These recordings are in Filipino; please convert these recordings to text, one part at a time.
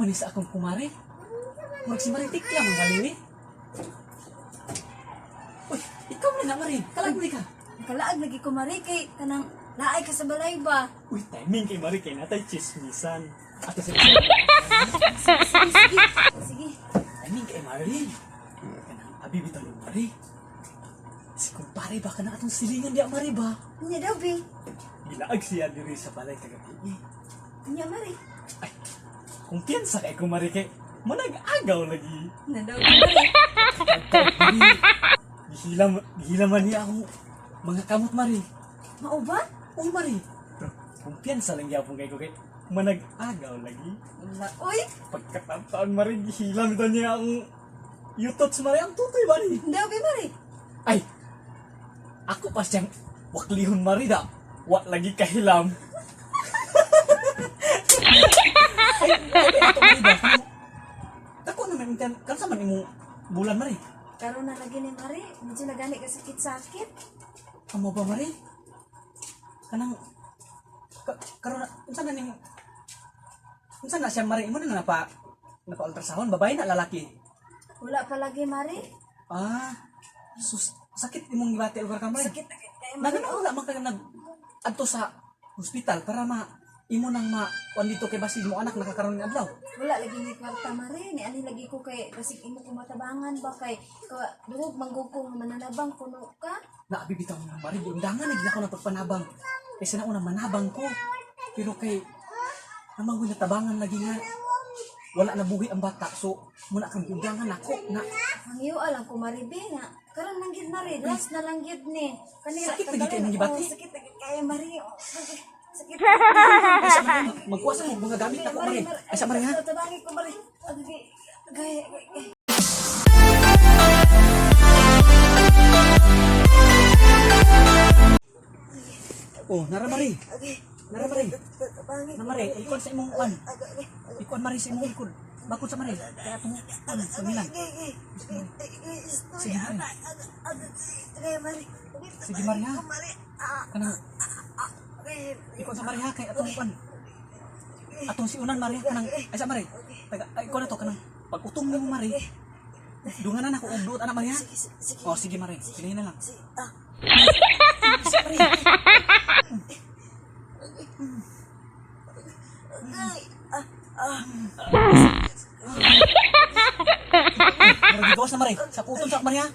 manis akong kumare. Murag si Maritik lang ang galing eh. Uy, ikaw na Mari. Kalag mo ka. Nakalaag lagi ko Mari kay kanang laay ka sa balay ba? Uy, timing kay Mari kay natay chismisan. Ato sa Sige. timing kay Mari. Kanang abi bitaw ni Mari. Si kumpare ba kana atong silingan di Mari ba? Nya daw bi. Gilaag siya diri sa balay kagabi. Nya Mari. Ay, kumpiyansa kay kumari kay manag-agaw lagi. Nya daw bi Mari. Gihilaman niya akong mga kamot Mari. Mao ba? Uy Mari. Pero kumpiyansa lang yapon kay ko kay manag-agaw lagi. Uy, Pagkataon Mari, gihilam ito niya ang yutots Mari, ang tutoy Mari. daw bi Mari. Ay, ako pa siyang waklihon Mari da. Wa lagi kahilam. Ay, ato Mari ba? Ako naman, kansa man imong bulan Mari. Karon na lagi ni Mari, medyo nagani ka sakit-sakit. Amo ba Mari? Kanang karon unsa na ning unsa na siya Mari imo na napa ultrasound babae na lalaki? Wala pa lagi Mari. Ah, sakit imong gibati lugar ka Mari. Sakit kay Mari. Wala man ka nag adto sa hospital para imo nang kuan dito kay basin mo anak nakakaroon ng adlaw. Wala lagi ni kwarta Mari, ni ani lagi ko kay basig imo ko matabangan ba kay dugog manggugong mananabang kuno ka. Naabibitaw mo ng Mari, undangan na ako ng pagpanabang. Kasi na unang manabang ko. Pero kay namang ko natabangan lagi nga wala na buhi ang bata. So muna kang undangan ako na Mangyo alang ko Mari be nga. Karon lang gid Mari, last na lang gid ni. Kanila Sakit lagi kayo ng gibati? Sakit lagi kay Mari. Sakit. ay sa Mari, magkuha sa mo mga gamit ako Mari. Ay sa Mari ha. Tabangi ko Mari. Gay. Oh, nara Mari. Okay. Nara Mari. Tabangi. Na Mari, ikon sa imong kuan. Ikon Mari sa imong ikon. Bakod sa Mari. Kaya itong kuan, pamilan. Sige Mari. Sige Mari ha. Kanang ikon sa Mari ha kay atong kuan. Atong si unan Mari kanang ay sa Mari. Taga ikon na to kanang pag-utong mo Mari. Dunganan ako og duot anak Mari ha. Oh sige Mari, sige na lang. Sige Mari. Mari gawas na Mari. Sa kuton sa Mari ha.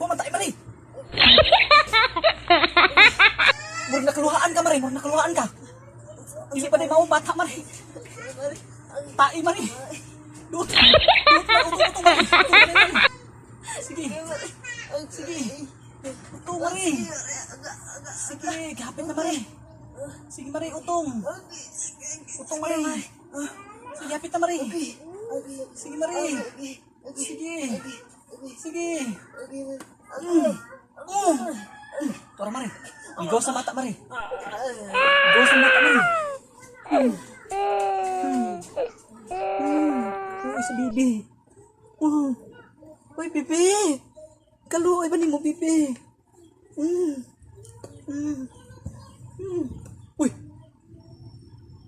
Pumatay Mari. Murag nakaluhaan ka Mari, murag nakaluhaan ka. Hindi pa din maubata Mari. Tai Mari. Dut Mari. Sige. Utong Mari. Sige, kapit na Mari. Sige Mari, utong. Utong Mari. Sige, kapit na Mari. Sige Mari. Sige. Sige. Tara Mari. Igaw sa mata Mari. Igaw sa mata Mari. Uy, sa bibi. Uy, bibi. Kaluoy ba ni mo, bibi? Uy.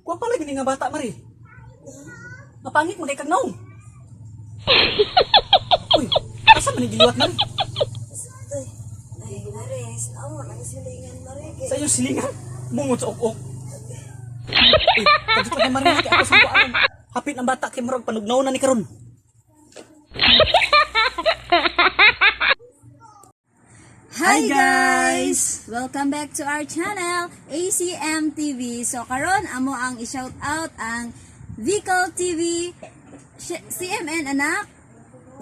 Kuha pa lagi ni nga bata, Mari. Napangit mo kay kagnaw. Uy, asa man ni giliwat, Mari? Ay, Mari, saan mo nang silingan Mari? Sa iyong silingan, mungot sa ok-ok. Uy, kadito kay Mari, kaya ako sa kuhaan. Hapit ang bata kay Marag, panugnaw na ni karon. Hi guys! Welcome back to our channel, ACM TV. So karon amo ang i-shout out ang Vical TV, CMN Anak,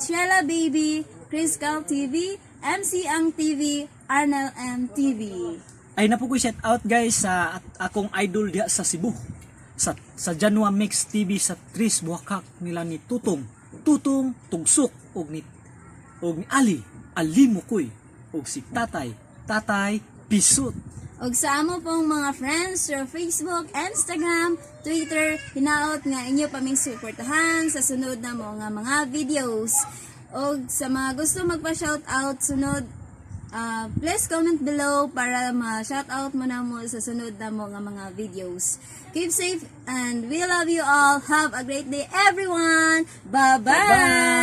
Sheila Baby, Chris Cal TV, MC Ang TV, Arnel M TV. Ay napukoy shout out guys sa akong idol diha sa Cebu. Sa Janwa Mix TV sa Tris Buhakak nila ni Tutong Tugsok og ni Ali Alimukoy og si Tatay Pisut. Og sa amo pong mga friends sa Facebook, Instagram, Twitter, hinaot nga inyo paming suportahan sa sunod na mga videos. Og sa mga gusto magpa-shoutout sunod, Please comment below para ma-shoutout mo na mo sa sunod na mo nga mga videos. Keep safe and we love you all. Have a great day everyone. Bye-bye!